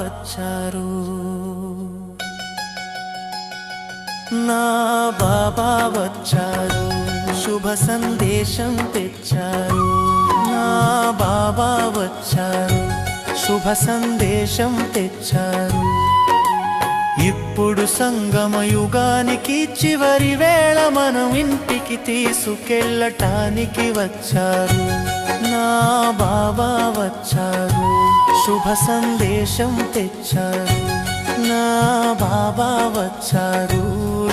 వచ్చారు, నా బాబా వచ్చారు, శుభ సందేశం తెచ్చారు. నా బాబా వచ్చారు, శుభ సందేశం తెచ్చారు. ఇప్పుడు సంగమ యుగానికి చివరి వేళ మనం ఇంటికి తీసుకెళ్ళటానికి వచ్చారు. నా బాబా వచ్చారు, శుభ సందేశం తెచ్చారు. నా బాబా వచ్చారు,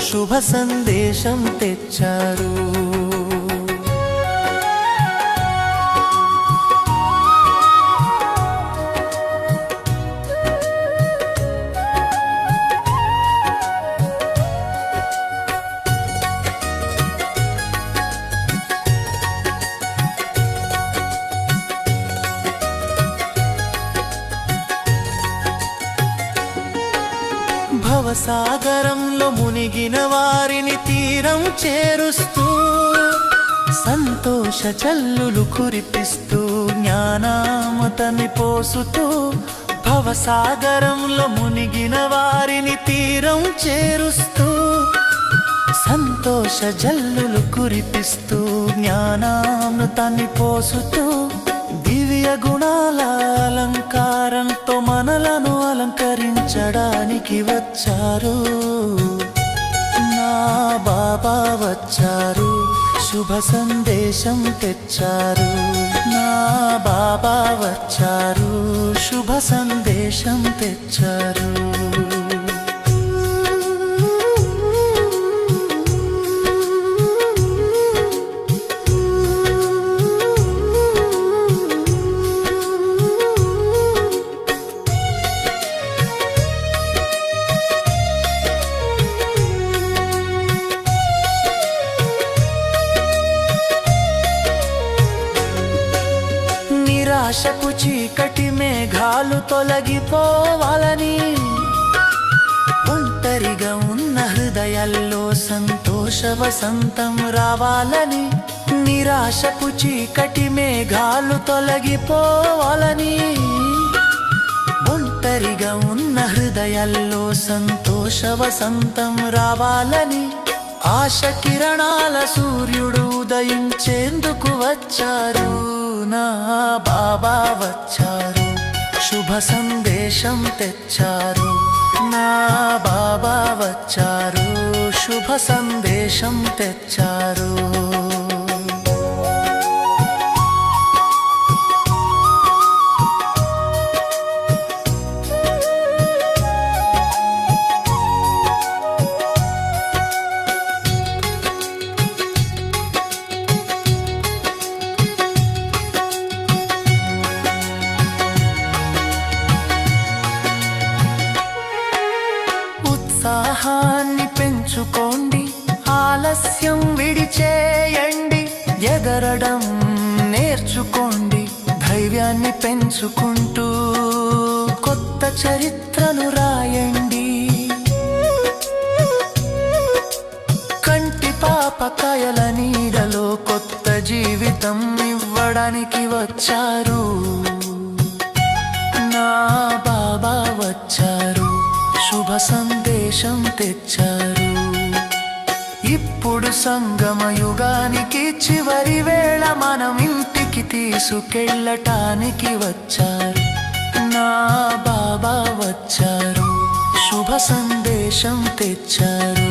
శుభ సందేశం తెచ్చారు. భవసాగరంలో మునిగిన వారిని తీరం చేరుస్తూ, సంతోష చల్లులు కురిపిస్తూ, జ్ఞానామృతాన్ని పోసుతూ. భవసాగరంలో మునిగిన వారిని తీరం చేరుస్తూ, సంతోష జల్లులు కురిపిస్తూ, జ్ఞానామృతాన్ని పోసుతూ. దివ్య గుణాల అలంకారంతో మనలను అలంకరించడానికి వచ్చారు. నా బాబా వచ్చారు, శుభ సందేశం తెచ్చారు. నా బాబా వచ్చారు, శుభ సందేశం తెచ్చారు. నిరాశపు చీకటి మేఘాలు తొలగిపోవాలని, ఒంటరిగా ఉన్న హృదయాల్లో సంతోష వసంతం రావాలని. నిరాశపు చీకటి మేఘాలు తొలగిపోవాలని, ఒంటరిగా ఉన్న హృదయాల్లో సంతోష వసంతం రావాలని. ఆశ కిరణాల సూర్యుడు ఉదయించేందుకు వచ్చారు. నా బాబా వచ్చారు, శుభ సందేశం తెచ్చారు. నా బాబా వచ్చారు, శుభ సందేశం తెచ్చారు. ఉత్సాహాన్ని పెంచుకోండి, ఆలస్యం విడిచేయండి. ఎగరడం నేర్చుకోండి, ధైర్యాన్ని పెంచుకుంటూ కొత్త చరిత్రను రాయండి. కంటి పాపకాయల నీడలో కొత్త జీవితం ఇవ్వడానికి వచ్చారు. నా బాబా వచ్చారు, శుభ సందేశం తెచ్చారు. ఇప్పుడు సంగమ యుగానికి చివరి వేళ మనం ఇంటికి తీసుకెళ్ళటానికి వచ్చారు. నా బాబా వచ్చారు, శుభ సందేశం తెచ్చారు.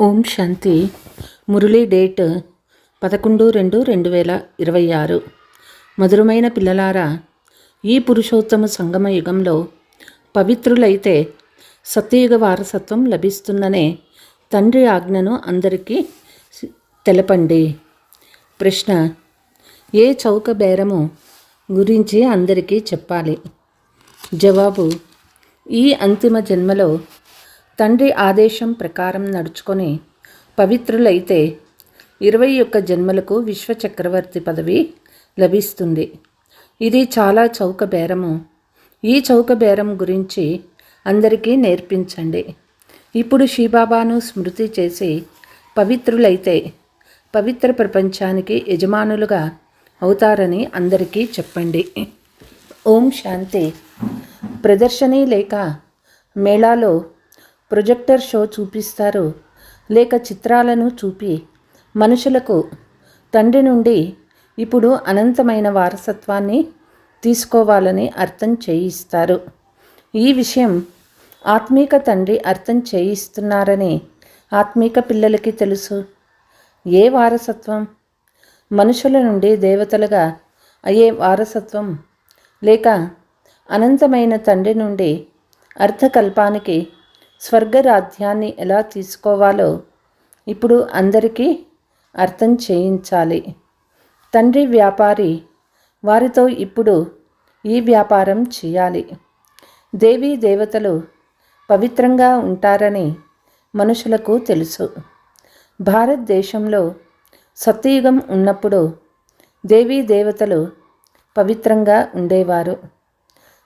ఓం శాంతి. మురళీ డేట్ 11/2/2026. మధురమైన పిల్లలారా, ఈ పురుషోత్తమ సంగమ యుగంలో పవిత్రులైతే సత్యయుగ వారసత్వం లభిస్తుందనే తండ్రి ఆజ్ఞను అందరికీ తెలపండి. ప్రశ్న: ఏ చౌక బేరము గురించి అందరికీ చెప్పాలి? జవాబు: ఈ అంతిమ జన్మలో తండ్రి ఆదేశం ప్రకారం నడుచుకొని పవిత్రులైతే 21 జన్మలకు విశ్వచక్రవర్తి పదవి లభిస్తుంది. ఇది చాలా చౌక బేరము. ఈ చౌక బేరం గురించి అందరికీ నేర్పించండి. ఇప్పుడు శివబాబాను స్మృతి చేసి పవిత్రులైతే పవిత్ర ప్రపంచానికి యజమానులుగా అవుతారని అందరికీ చెప్పండి. ఓం శాంతి. ప్రదర్శని లేక మేళాలో ప్రొజెక్టర్ షో చూపిస్తారు, లేక చిత్రాలను చూపి మనుషులకు తండ్రి నుండి ఇప్పుడు అనంతమైన వారసత్వాన్ని తీసుకోవాలని అర్థం చేయిస్తారు. ఈ విషయం ఆత్మీక తండ్రి అర్థం చేయిస్తున్నారని ఆత్మీక పిల్లలకి తెలుసు. ఏ వారసత్వం? మనుషుల నుండి దేవతలుగా అయ్యే వారసత్వం, లేక అనంతమైన తండ్రి నుండి అర్థకల్పానికి స్వర్గరాజ్యాన్ని ఎలా తీసుకోవాలో ఇప్పుడు అందరికీ అర్థం చేయించాలి. తండ్రి వ్యాపారి, వారితో ఇప్పుడు ఈ వ్యాపారం చేయాలి. దేవీ దేవతలు పవిత్రంగా ఉంటారని మనుషులకు తెలుసు. భారతదేశంలో సత్యయుగం ఉన్నప్పుడు దేవీ దేవతలు పవిత్రంగా ఉండేవారు.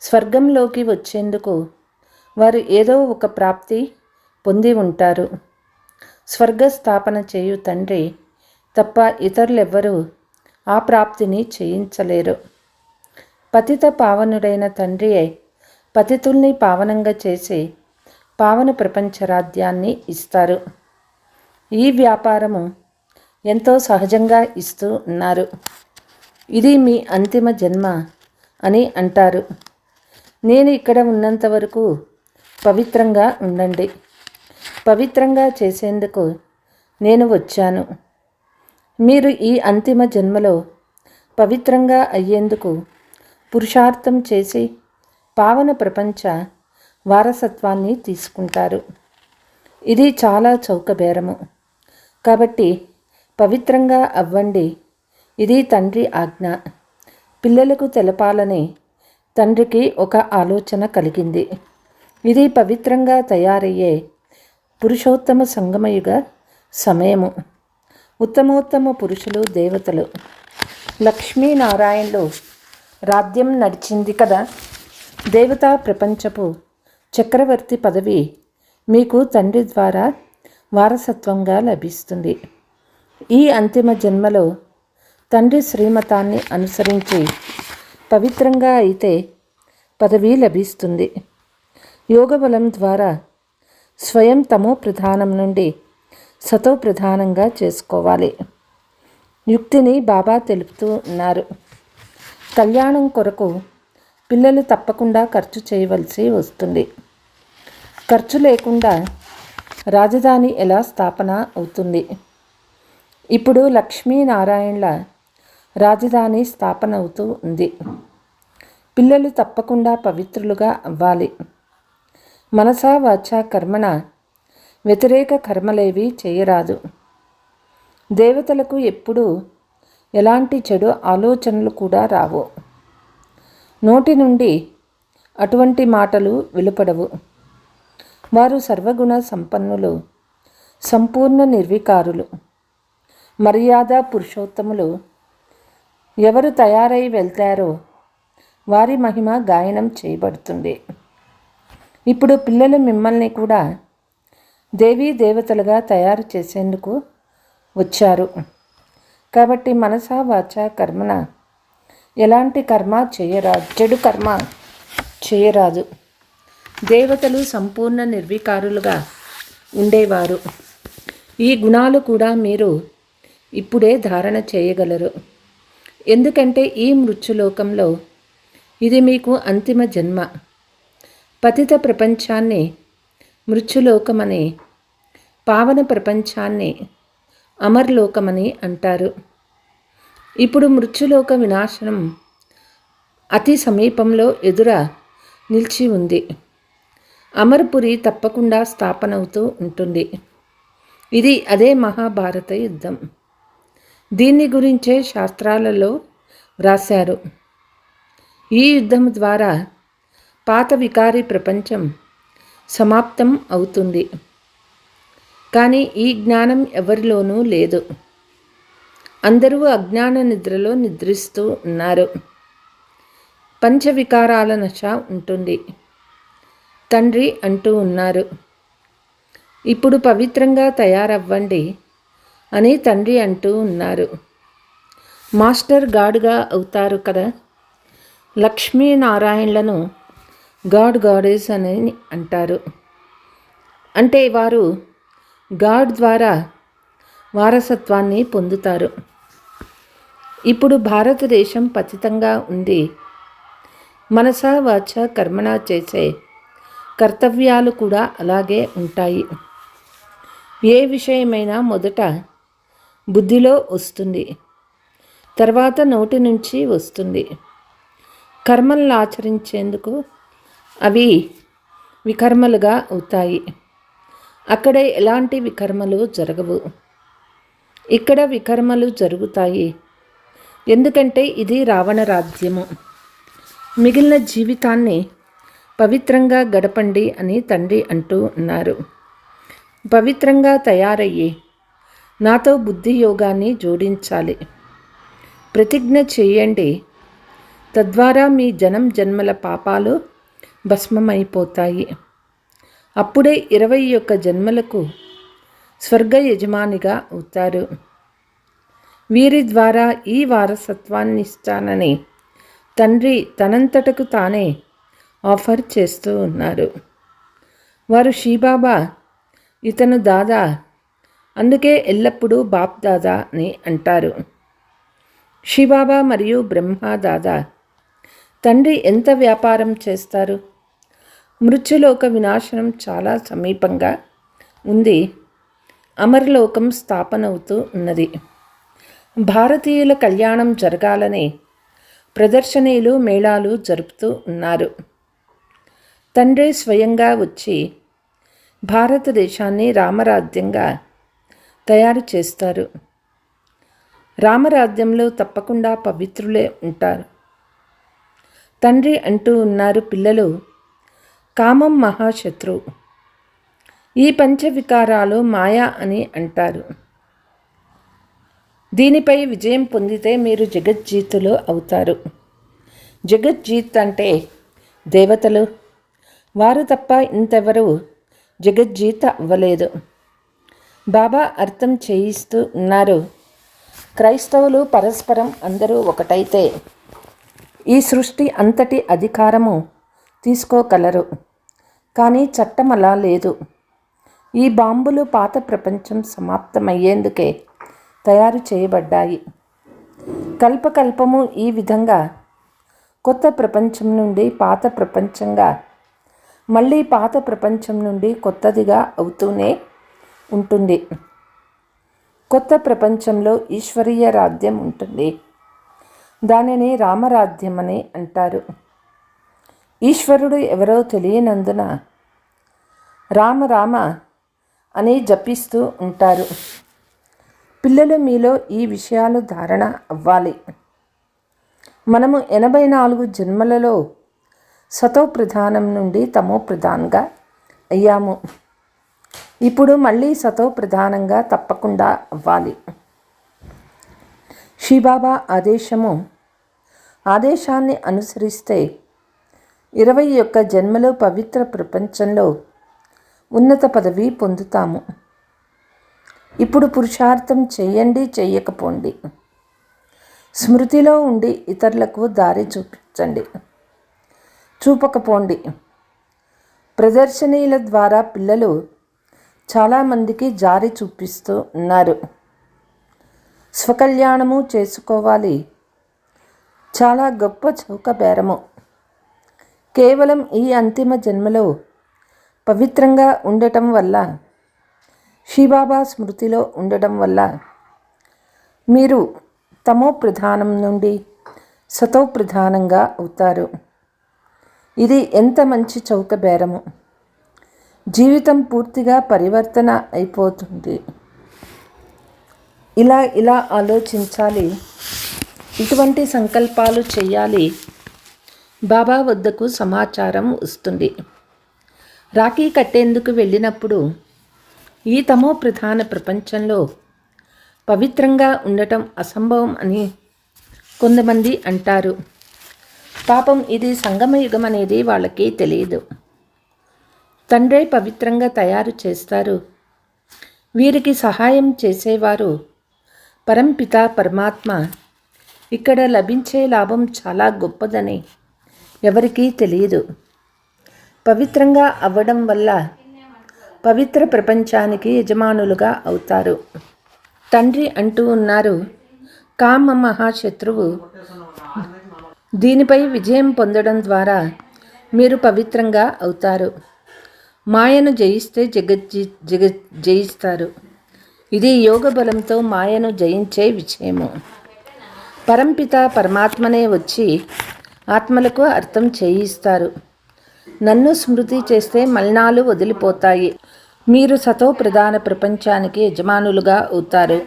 స్వర్గంలోకి వచ్చేందుకు వారు ఏదో ఒక ప్రాప్తి పొంది ఉంటారు. స్వర్గస్థాపన చేయు తండ్రి తప్ప ఇతరులెవ్వరూ ఆ ప్రాప్తిని చేయించలేరు. పతిత పావనుడైన తండ్రియే పతితుల్ని పావనంగా చేసి పావన ప్రపంచ రాజ్యాన్ని ఇస్తారు. ఈ వ్యాపారము ఎంతో సహజంగా ఇస్తూ ఉన్నారు. ఇది మీ అంతిమ జన్మ అని అంటారు. నేను ఇక్కడ ఉన్నంత వరకు పవిత్రంగా ఉండండి. పవిత్రంగా చేసేందుకు నేను వచ్చాను. మీరు ఈ అంతిమ జన్మలో పవిత్రంగా అయ్యేందుకు పురుషార్థం చేసి పావన ప్రపంచ వారసత్వాన్ని తీసుకుంటారు. ఇది చాలా చౌక బేరము. కాబట్టి పవిత్రంగా అవ్వండి. ఇది తండ్రి ఆజ్ఞ. పిల్లలకు తెలపాలని తండ్రికి ఒక ఆలోచన కలిగింది. ఇది పవిత్రంగా తయారయ్యే పురుషోత్తమ సంగమయుగ సమయము. ఉత్తమోత్తమ పురుషులు దేవతలు లక్ష్మీనారాయణలు రాజ్యం నడిచింది కదా. దేవతా ప్రపంచపు చక్రవర్తి పదవి మీకు తండ్రి ద్వారా వారసత్వంగా లభిస్తుంది. ఈ అంతిమ జన్మలో తండ్రి శ్రీమతాన్ని అనుసరించి పవిత్రంగా అయితే పదవి లభిస్తుంది. యోగబలం ద్వారా స్వయం తమో ప్రధానం నుండి సతో ప్రధానంగా చేసుకోవాలి. యుక్తిని బాబా తెలుపుతూ ఉన్నారు. కళ్యాణం కొరకు పిల్లలు తప్పకుండా ఖర్చు చేయవలసి వస్తుంది. ఖర్చు లేకుండా రాజధాని ఎలా స్థాపన అవుతుంది? ఇప్పుడు లక్ష్మీనారాయణల రాజధాని స్థాపన అవుతూ ఉంది. పిల్లలు తప్పకుండా పవిత్రులుగా అవ్వాలి. మనసా వాచా కర్మణ వ్యతిరేక కర్మలేవి చేయరాదు. దేవతలకు ఎప్పుడూ ఎలాంటి చెడు ఆలోచనలు కూడా రావు. నోటి నుండి అటువంటి మాటలు వెలుపడవు. వారు సర్వగుణ సంపన్నులు, సంపూర్ణ నిర్వికారులు, మర్యాద పురుషోత్తములు. ఎవరు తయారై వెళ్తారో వారి మహిమ గాయనం చేయబడుతుంది. ఇప్పుడు పిల్లలు మిమ్మల్ని కూడా దేవీ దేవతలుగా తయారు చేసేందుకు వచ్చారు. కాబట్టి మనసా వాచా కర్మన ఎలాంటి కర్మ చేయరాదు, చెడు కర్మ చేయరాదు. దేవతలు సంపూర్ణ నిర్వికారులుగా ఉండేవారు. ఈ గుణాలు కూడా మీరు ఇప్పుడే ధారణ చేయగలరు. ఎందుకంటే ఈ మృత్యులోకంలో ఇది మీకు అంతిమ జన్మ. పతిత ప్రపంచాన్ని మృత్యులోకమని, పావన ప్రపంచాన్ని అమర్లోకమని అంటారు. ఇప్పుడు మృత్యులోక వినాశనం అతి సమీపంలో ఎదుర నిలిచి ఉంది. అమర్పురి తప్పకుండా స్థాపనవుతూ ఉంటుంది. ఇది అదే మహాభారత యుద్ధం. దీన్ని గురించే శాస్త్రాలలో వ్రాశారు. ఈ యుద్ధం ద్వారా పాత వికారి ప్రపంచం సమాప్తం అవుతుంది. కానీ ఈ జ్ఞానం ఎవరిలోనూ లేదు. అందరూ అజ్ఞాన నిద్రలో నిద్రిస్తూ ఉన్నారు. పంచవికారాల నశ ఉంటుంది. తండ్రి అంటూ ఉన్నారు, ఇప్పుడు పవిత్రంగా తయారవ్వండి అని తండ్రి అంటూ ఉన్నారు. మాస్టర్ గాడ్గా అవుతారు కదా. లక్ష్మీనారాయణలను గాడెస్ అని అంటారు. అంటే వారు గాడ్ ద్వారా వారసత్వాన్ని పొందుతారు. ఇప్పుడు భారతదేశం పతితంగా ఉంది. మనసా వాచ కర్మణ చేసే కర్తవ్యాలు కూడా అలాగే ఉంటాయి. ఏ విషయమైనా మొదట బుద్ధిలో వస్తుంది, తర్వాత నోటి నుంచి వస్తుంది. కర్మలను ఆచరించేందుకు అవి వికర్మలుగా అవుతాయి. అక్కడే ఎలాంటి వికర్మలు జరగవు, ఇక్కడ వికర్మలు జరుగుతాయి. ఎందుకంటే ఇది రావణ రాజ్యము. మిగిలిన జీవితాన్ని పవిత్రంగా గడపండి అని తండ్రి అంటూ ఉన్నారు. పవిత్రంగా తయారయ్యి నాతో బుద్ధి యోగాన్ని జోడించాలి. ప్రతిజ్ఞ చేయండి, తద్వారా మీ జన్మల పాపాలు భస్మమైపోతాయి. అప్పుడే 21 జన్మలకు స్వర్గ యజమానిగా అవుతారు. వీరి ద్వారా ఈ వారసత్వాన్ని ఇస్తానని తండ్రి తనంతటకు తానే ఆఫర్ చేస్తూ ఉన్నారు. వారు శివబాబా ఇతను దాదా, అందుకే ఎల్లప్పుడూ బాప్ దాదా అని అంటారు. శివబాబా మరియు బ్రహ్మ దాదా. తండ్రి ఎంత వ్యాపారం చేస్తారు? మృత్యులోక వినాశనం చాలా సమీపంగా ఉంది. అమరలోకం స్థాపనవుతూ ఉన్నది. భారతీయుల కళ్యాణం జరగాలని ప్రదర్శనలు మేళాలు జరుపుతూ ఉన్నారు. తండ్రి స్వయంగా వచ్చి భారతదేశాన్ని రామరాజ్యంగా తయారు చేస్తారు. రామరాజ్యంలో తప్పకుండా పవిత్రులే ఉంటారు. తండ్రి అంటూ ఉన్నారు, పిల్లలు, కామం మహాశత్రు. ఈ పంచవికారాలు మాయా అని అంటారు. దీనిపై విజయం పొందితే మీరు జగజ్జీతులు అవుతారు. జగజ్జీత్ అంటే దేవతలు. వారు తప్ప ఇంకెవరు జగజ్జీత అవ్వలేదు. బాబా అర్థం చేయిస్తూ ఉన్నారు, క్రైస్తవులు పరస్పరం అందరూ ఒకటైతే ఈ సృష్టి అంతటి అధికారము తీసుకోగలరు. కానీ చట్టం అలా లేదు. ఈ బాంబులు పాత ప్రపంచం సమాప్తమయ్యేందుకే తయారు చేయబడ్డాయి. కల్పకల్పము ఈ విధంగా కొత్త ప్రపంచం నుండి పాత ప్రపంచంగా, మళ్ళీ పాత ప్రపంచం నుండి కొత్తదిగా అవుతూనే ఉంటుంది. కొత్త ప్రపంచంలో ఈశ్వరీయ రాజ్యం ఉంటుంది. దానిని రామరాజ్యం అని అంటారు. ఈశ్వరుడు ఎవరో తెలియనందున రామ రామ అని జపిస్తూ ఉంటారు. పిల్లలు, మీలో ఈ విషయాలు ధారణ అవ్వాలి. మనము 84 జన్మలలో సతో ప్రధానం నుండి తమో ప్రధానంగా అయ్యాము. ఇప్పుడు మళ్ళీ సతో ప్రధానంగా తప్పకుండా అవ్వాలి. శివబాబా ఆదేశాన్ని అనుసరిస్తే 21 జన్మలో పవిత్ర ప్రపంచంలో ఉన్నత పదవి పొందుతాము. ఇప్పుడు పురుషార్థం చేయండి, చెయ్యకపోండి. స్మృతిలో ఉండి ఇతరులకు దారి చూపించండి, చూపకపోండి. ప్రదర్శనీల ద్వారా పిల్లలు చాలామందికి జారి చూపిస్తూ ఉన్నారు. స్వకల్యాణము చేసుకోవాలి. చాలా గొప్ప చౌక బేరము. కేవలం ఈ అంతిమ జన్మలో పవిత్రంగా ఉండటం వల్ల, శివబాబా స్మృతిలో ఉండడం వల్ల మీరు తమో ప్రధానం నుండి సతో ప్రధానంగా అవుతారు. ఇది ఎంత మంచి చౌక బేరము. జీవితం పూర్తిగా పరివర్తన అయిపోతుంది. ఇలా ఆలోచించాలి. ఇటువంటి సంకల్పాలు చేయాలి. బాబా వద్దకు సమాచారం వస్తుంది. రాఖీ కట్టేందుకు వెళ్ళినప్పుడు ఈ తమో ప్రధాన ప్రపంచంలో పవిత్రంగా ఉండటం అసంభవం అని కొంతమంది అంటారు. పాపం ఇది సంగమయుగం అనేది వాళ్ళకి తెలియదు. తండ్రే పవిత్రంగా తయారు చేస్తారు. వీరికి సహాయం చేసేవారు పరంపిత పరమాత్మ. ఇక్కడ లభించే లాభం చాలా గొప్పదని ఎవరికీ తెలియదు. పవిత్రంగా అవ్వడం వల్ల పవిత్ర ప్రపంచానికి యజమానులుగా అవుతారు. తండ్రి అంటూ ఉన్నారు, కామ మహాశత్రువు. దీనిపై విజయం పొందడం ద్వారా మీరు పవిత్రంగా అవుతారు. మాయను జయిస్తే జయిస్తారు. ఇది యోగ బలంతో మాయను జయించే విషయము. పరంపిత పరమాత్మనే వచ్చి ఆత్మలకు అర్థం చేయిస్తారు. నన్ను స్మృతి చేస్తే మలినాలు వదిలిపోతాయి. మీరు సతో ప్రధాన ప్రపంచానికి యజమానులుగా అవుతారు.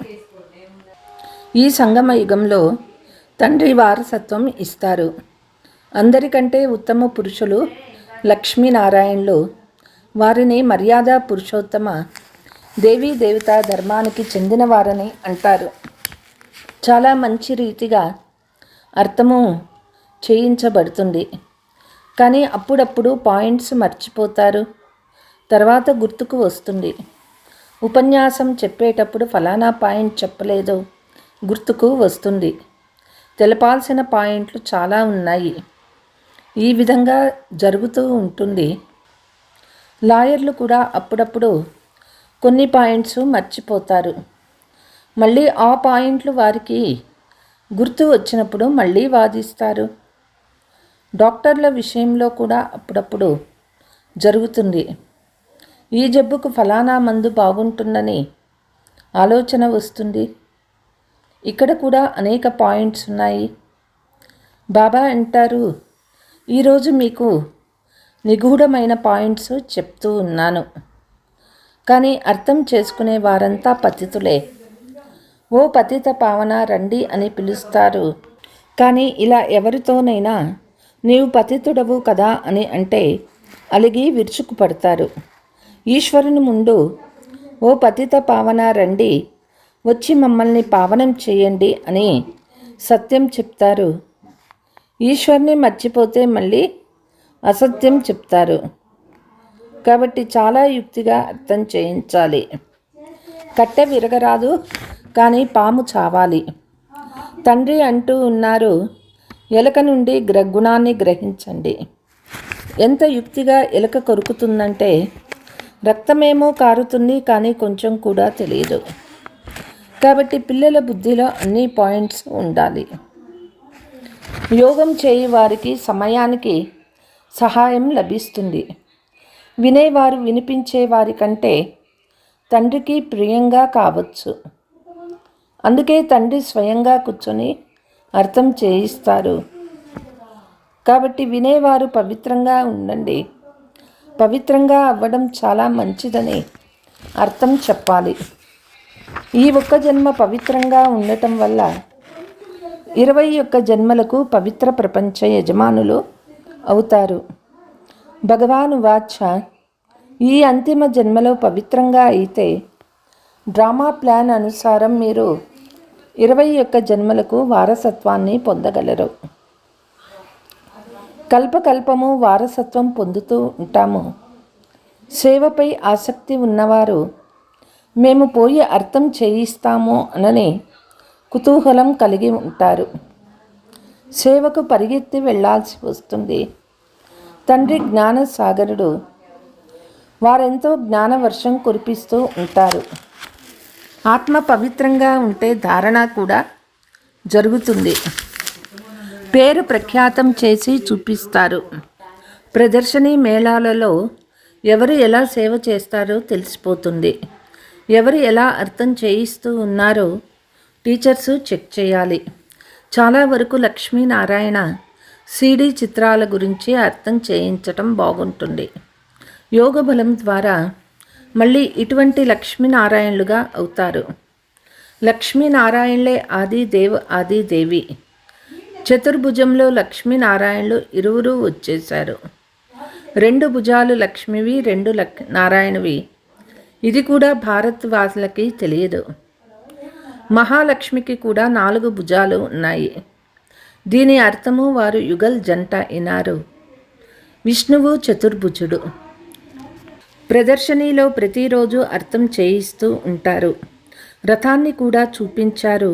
ఈ సంగమ యుగంలో తండ్రి వారసత్వం ఇస్తారు. అందరికంటే ఉత్తమ పురుషులు లక్ష్మీనారాయణులు. వారిని మర్యాద పురుషోత్తమ దేవీ దేవతా ధర్మానికి చెందిన వారని అంటారు. చాలా మంచి రీతిగా అర్థము చేయించబడుతుంది. కానీ అప్పుడప్పుడు పాయింట్స్ మర్చిపోతారు. తర్వాత గుర్తుకు వస్తుంది. ఉపన్యాసం చెప్పేటప్పుడు ఫలానా పాయింట్ చెప్పలేదు, గుర్తుకు వస్తుంది. తెలపాల్సిన పాయింట్లు చాలా ఉన్నాయి. ఈ విధంగా జరుగుతూ ఉంటుంది. లాయర్లు కూడా అప్పుడప్పుడు కొన్ని పాయింట్స్ మర్చిపోతారు. మళ్ళీ ఆ పాయింట్లు వారికి గుర్తు వచ్చినప్పుడు మళ్ళీ వాదిస్తారు. డాక్టర్ల విషయంలో కూడా అప్పుడప్పుడు జరుగుతుంది. ఈ జబ్బుకు ఫలానా మందు బాగుంటుందని ఆలోచన వస్తుంది. ఇక్కడ కూడా అనేక పాయింట్స్ ఉన్నాయి. బాబా అంటారు, ఈరోజు మీకు నిగూఢమైన పాయింట్స్ చెప్తూ ఉన్నాను. కానీ అర్థం చేసుకునే వారంతా పతితులే. ఓ పతిత పావన రండి అని పిలుస్తారు. కానీ ఇలా ఎవరితోనైనా నీవు పతితుడవు కదా అని అంటే అలిగి విరుచుకుపడతారు. ఈశ్వరుని ముందు ఓ పతిత పావన రండి, వచ్చి మమ్మల్ని పావనం చేయండి అని సత్యం చెప్తారు. ఈశ్వరుని మర్చిపోతే మళ్ళీ అసత్యం చెప్తారు. కాబట్టి చాలా యుక్తిగా అర్థం చేయించాలి. కట్టె విరగరాదు, కానీ పాము చావాలి. తండ్రి అంటూ ఉన్నారు, ఎలక నుండి గుణాన్ని గ్రహించండి. ఎంత యుక్తిగా ఎలక కొరుకుతుందంటే రక్తమేమో కారుతుంది, కానీ కొంచెం కూడా తెలియదు. కాబట్టి పిల్లల బుద్ధిలో అన్ని పాయింట్స్ ఉండాలి. యోగం చేయి వారికి సమయానికి సహాయం లభిస్తుంది. వినేవారు వినిపించే వారి కంటే తండ్రికి ప్రియంగా కావచ్చు. అందుకే తండ్రి స్వయంగా కూర్చొని అర్థం చేయిస్తారు. కాబట్టి వినేవారు పవిత్రంగా ఉండండి. పవిత్రంగా అవ్వడం చాలా మంచిదని అర్థం చెప్పాలి. ఈ ఒక్క జన్మ పవిత్రంగా ఉండటం వల్ల 21 జన్మలకు పవిత్ర ప్రపంచ యజమానులు అవుతారు. భగవాను వాచ, ఈ అంతిమ జన్మలో పవిత్రంగా అయితే డ్రామా ప్లాన్ అనుసారం మీరు 21 జన్మలకు వారసత్వాన్ని పొందగలరు. కల్పకల్పము వారసత్వం పొందుతూ ఉంటాము. సేవపై ఆసక్తి ఉన్నవారు మేము పోయి అర్థం చేయిస్తాము అనని కుతూహలం కలిగి ఉంటారు. సేవకు పరిగెత్తి వెళ్ళాల్సి వస్తుంది. తండ్రి జ్ఞాన సాగరుడు. వారెంతో జ్ఞానవర్షం కురిపిస్తూ ఉంటారు. ఆత్మ పవిత్రంగా ఉంటే ధారణ కూడా జరుగుతుంది. పేరు ప్రఖ్యాతం చేసి చూపిస్తారు. ప్రదర్శనీ మేళాలలో ఎవరు ఎలా సేవ చేస్తారో తెలిసిపోతుంది. ఎవరు ఎలా అర్థం చేయిస్తూ ఉన్నారో టీచర్సు చెక్ చేయాలి. చాలా వరకు లక్ష్మీనారాయణ సీడీ చిత్రాల గురించి అర్థం చేయించటం బాగుంటుంది. యోగ బలం ద్వారా మళ్ళీ ఇటువంటి లక్ష్మీనారాయణులుగా అవుతారు. లక్ష్మీనారాయణలే ఆది దేవి. చతుర్భుజంలో లక్ష్మీనారాయణులు ఇరువురు వచ్చేశారు. 2 భుజాలు లక్ష్మివి, 2 నారాయణవి. ఇది కూడా భారత్ వాసులకి తెలియదు. మహాలక్ష్మికి కూడా 4 భుజాలు ఉన్నాయి. దీని అర్థము వారు యుగల్ జంట అయినారు. విష్ణువు చతుర్భుజుడు. ప్రదర్శనలో ప్రతిరోజు అర్థం చేయిస్తూ ఉంటారు. రథాన్ని కూడా చూపించారు.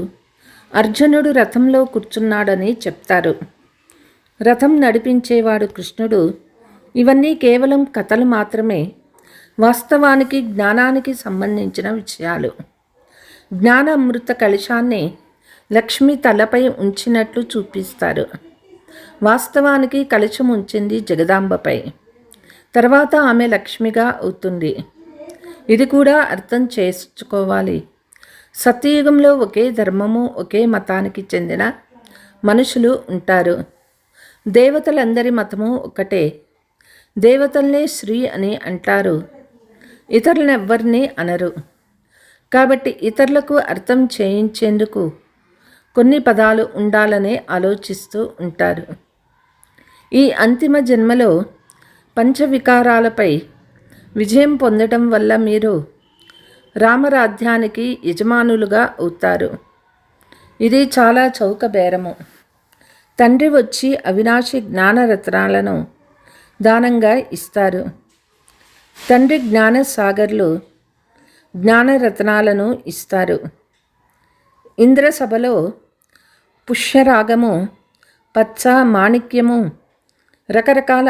అర్జునుడు రథంలో కూర్చున్నాడని చెప్తారు. రథం నడిపించేవాడు కృష్ణుడు. ఇవన్నీ కేవలం కథలు మాత్రమే. వాస్తవానికి జ్ఞానానికి సంబంధించిన విషయాలు. జ్ఞాన అమృత కలశాన్ని లక్ష్మి తలపై ఉంచినట్లు చూపిస్తారు. వాస్తవానికి కలశం ఉంచింది జగదాంబపై. తర్వాత ఆమె లక్ష్మిగా అవుతుంది. ఇది కూడా అర్థం చేసుకోవాలి. సత్యయుగంలో ఒకే ధర్మము, ఒకే మతానికి చెందిన మనుషులు ఉంటారు. దేవతలందరి మతము ఒకటే. దేవతల్నే శ్రీ అని అంటారు. ఇతరులెవ్వరినీ అనరు. కాబట్టి ఇతరులకు అర్థం చేయించేందుకు కొన్ని పదాలు ఉండాలనే ఆలోచిస్తూ ఉంటారు. ఈ అంతిమ జన్మలో పంచవికారాలపై విజయం పొందడం వల్ల మీరు రామరాజ్యానికి యజమానులుగా అవుతారు. ఇది చాలా చౌక బేరము. తండ్రి వచ్చి అవినాశి జ్ఞానరత్నాలను దానంగా ఇస్తారు. తండ్రి జ్ఞానసాగర్లు జ్ఞానరత్నాలను ఇస్తారు. ఇంద్రసభలో పుష్యరాగము, పచ్చ, మాణిక్యము, రకరకాల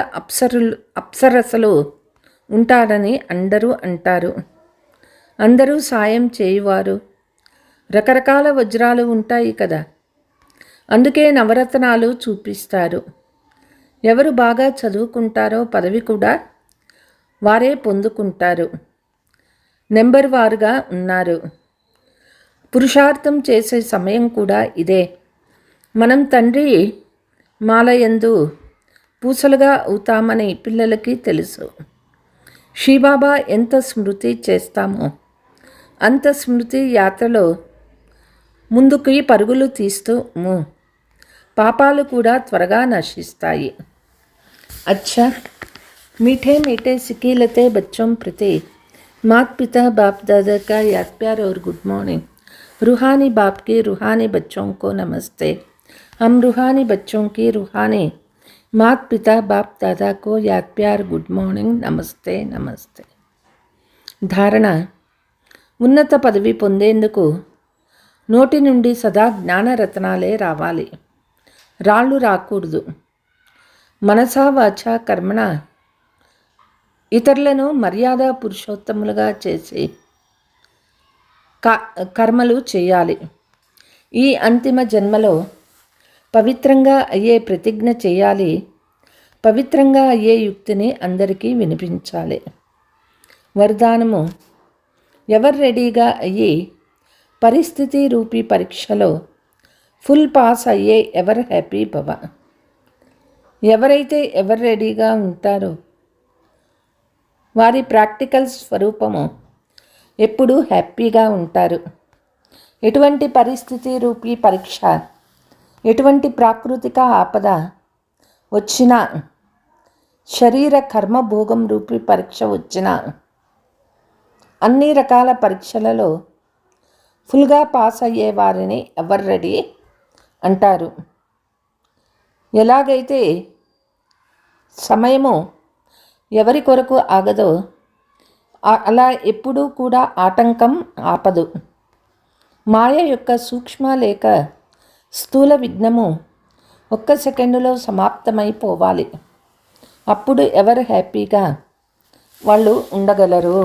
అప్సరసలు ఉంటారని అందరూ అంటారు. అందరూ సాయం చేయువారు. రకరకాల వజ్రాలు ఉంటాయి కదా. అందుకే నవరత్నాలు చూపిస్తారు. ఎవరు బాగా చదువుకుంటారో పదవి కూడా వారే పొందుకుంటారు. నెంబర్ వారుగా ఉన్నారు. పురుషార్థం చేసే సమయం కూడా ఇదే. మనం తండ్రి మాలయందు పూసలుగా అవుతామని పిల్లలకి తెలుసు. శ్రీబాబా ఎంత స్మృతి చేస్తామో అంత స్మృతి యాత్రలో ముందుకి పరుగులు తీస్తూ పాపాలు కూడా త్వరగా నశిస్తాయి. अच्छा मीठे मीठे सिकीलते बच्चों प्रति मात पिता बाप दादा का याद प्यार और गुड मॉर्निंग. रूहानी बाप की रूहानी बच्चों को नमस्ते. हम रूहानी बच्चों की रूहानी मात पिता बाप दादा को याद प्यार गुड मॉर्निंग नमस्ते नमस्ते. ధారణ. ఉన్నత పదవి పొందేందుకు నోటి నుండి సదా జ్ఞానరత్నాలే రావాలి. రాళ్ళు రాకూడదు. మనసా వాచ కర్మణ ఇతరులను మర్యాద పురుషోత్తములుగా చేసి కర్మలు చేయాలి. ఈ అంతిమ జన్మలో పవిత్రంగా అయ్యే ప్రతిజ్ఞ చేయాలి. పవిత్రంగా అయ్యే యుక్తిని అందరికీ వినిపించాలి. వరదానము. ఎవరు రెడీగా అయ్యి పరిస్థితి రూపీ పరీక్షలో ఫుల్ పాస్ అయ్యే ఎవరు హ్యాపీ భవ. ఎవరైతే ఎవరు రెడీగా ఉంటారో వారి ప్రాక్టికల్ స్వరూపము ఎప్పుడూ హ్యాపీగా ఉంటారు. ఎటువంటి పరిస్థితి రూపీ పరీక్ష, ఎటువంటి ప్రాకృతిక ఆపద వచ్చినా, శరీర కర్మభోగం రూపీ పరీక్ష వచ్చినా, అన్ని రకాల పరీక్షలలో ఫుల్గా పాస్ అయ్యే వారిని ఎవరు రెడీ అంటారు. ఎలాగైతే సమయము ఎవరి కొరకు ఆగదో అలా ఎప్పుడూ కూడా ఆటంకం ఆపదు. మాయ యొక్క సూక్ష్మ లేక స్థూల విఘ్నము 1 సెకండులో సమాప్తమైపోవాలి. అప్పుడు ఎవరు హ్యాపీగా వాళ్ళు ఉండగలరు.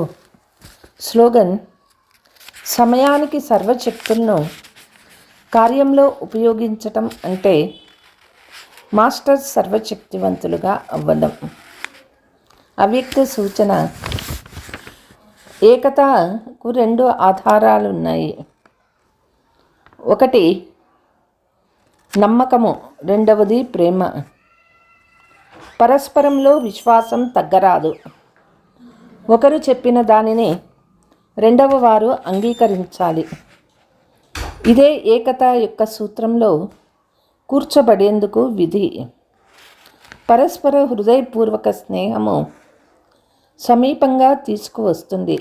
స్లోగన్. సమయానికి సర్వశక్తులను కార్యంలో ఉపయోగించటం అంటే మాస్టర్ సర్వశక్తివంతులుగా అవ్వడం. అవ్యక్త సూచన. ఏకతకు 2 ఆధారాలు ఉన్నాయి. ఒకటి నమ్మకము, రెండవది ప్రేమ. పరస్పరంలో విశ్వాసం తగ్గరాదు. ఒకరు చెప్పిన దానిని రెండవ వారు అంగీకరించాలి. ఇదే ఏకత యొక్క సూత్రంలో కూర్చోబడేందుకు విధి. పరస్పర హృదయపూర్వక స్నేహము సమీపంగా తీసుకువస్తుంది.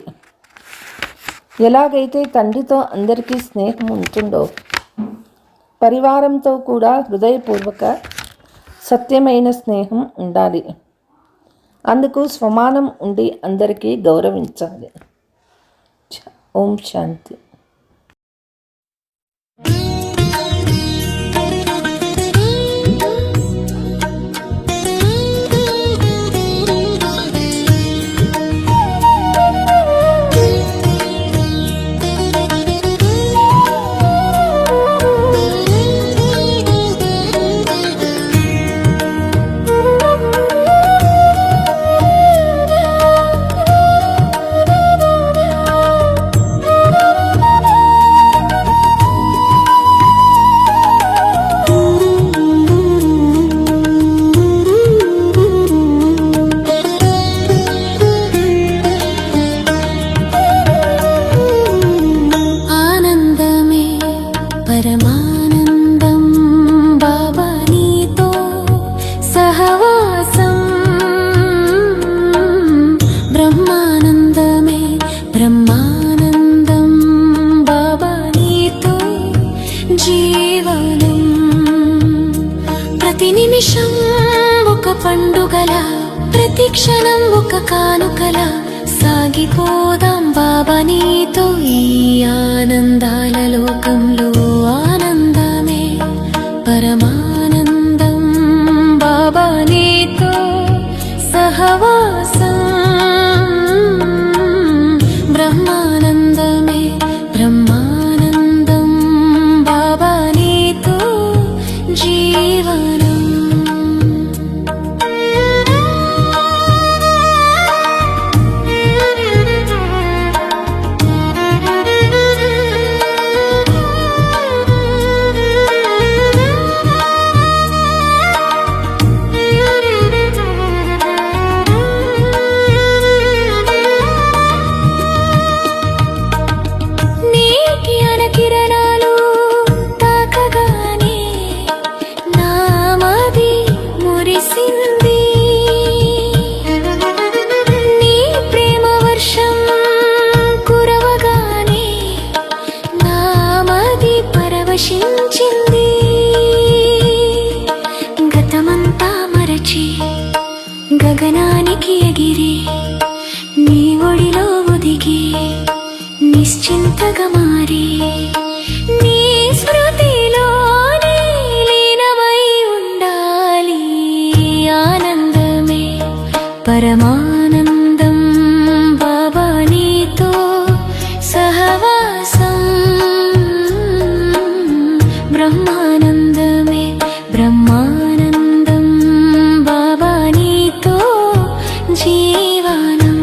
ఎలాగైతే తండ్రితో అందరికీ స్నేహం ఉంటుందో పరివారంతో కూడా హృదయపూర్వక సత్యమైన స్నేహం ఉండాలి. అందుకు స్వమానం ఉండి అందరికీ గౌరవించాలి. ఓం శాంతి. పరమానందం బాబా నీతో సహవాసం, బ్రహ్మానందమే బ్రహ్మానందం బాబా నీతో జీవనం. ప్రతి నిమిషం ఒక పండుగల, ప్రతి క్షణం ఒక కానుకల సాగిపోదాం బాబా నీతో ఈ ఆనందాల లోకంలో. ఆనందమే పరమానందం బాబా నీతో సహవాసం, బ్రహ్మానందమే బ్రహ్మానందం బాబా నీతో జీవనం. కిరణాలు తాకగానే నామది మురిసింది, నీ ప్రేమ వర్షం కురవగానే నామది పరవశించింది. గతమంతా మరచి గగనానికి ఎగిరి నీ ఒడిలో ఒదిగి నిశ్చింతగా మారి నీ స్మృతిలోనే లీనమై ఉండాలి. ఆనందమే పరమానందం బాబా నీతో సహవాసం, బ్రహ్మానందమే బ్రహ్మానందం బాబా నీతో జీవనం.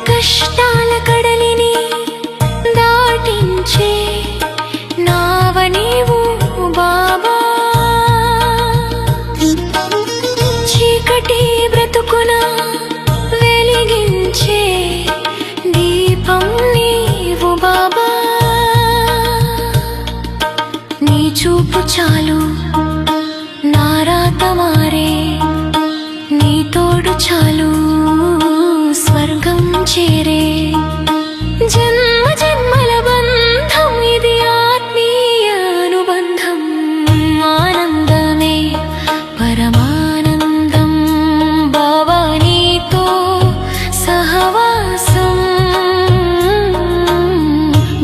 కష్టాల కడలిని దాటించే నావ నీవు బాబా, చీకటి బ్రతుకున వెలిగించే దీపం నీవు బాబా. నీ చూపు చాలు నా రాత మారే, నీ తోడు చాలు స్వర్గం చేరే. జన్మ జన్మల బంధం ఇది ఆత్మీయ అనుబంధం. ఆనందమే పరమానందం బాబా నీతో సహవాసం,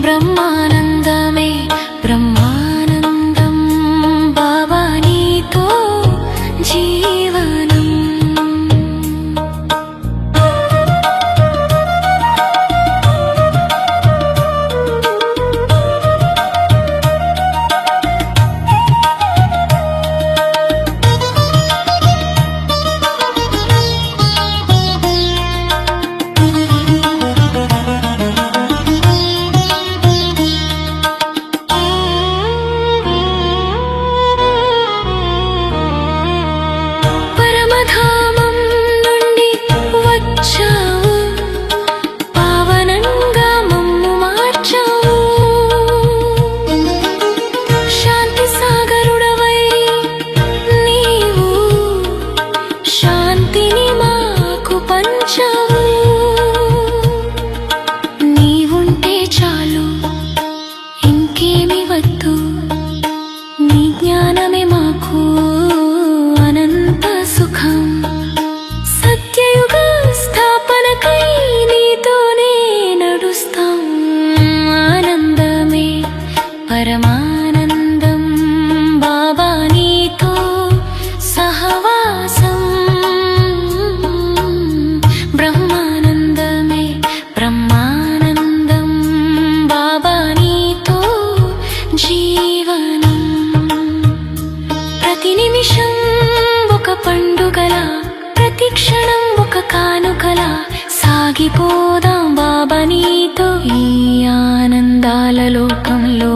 బ్రహ్మానందమే బ్రహ్మానందం బాబా నీతో జీవనం. సాగిపోదాం బాబా నీతో ఈ ఆనందాల లోకంలో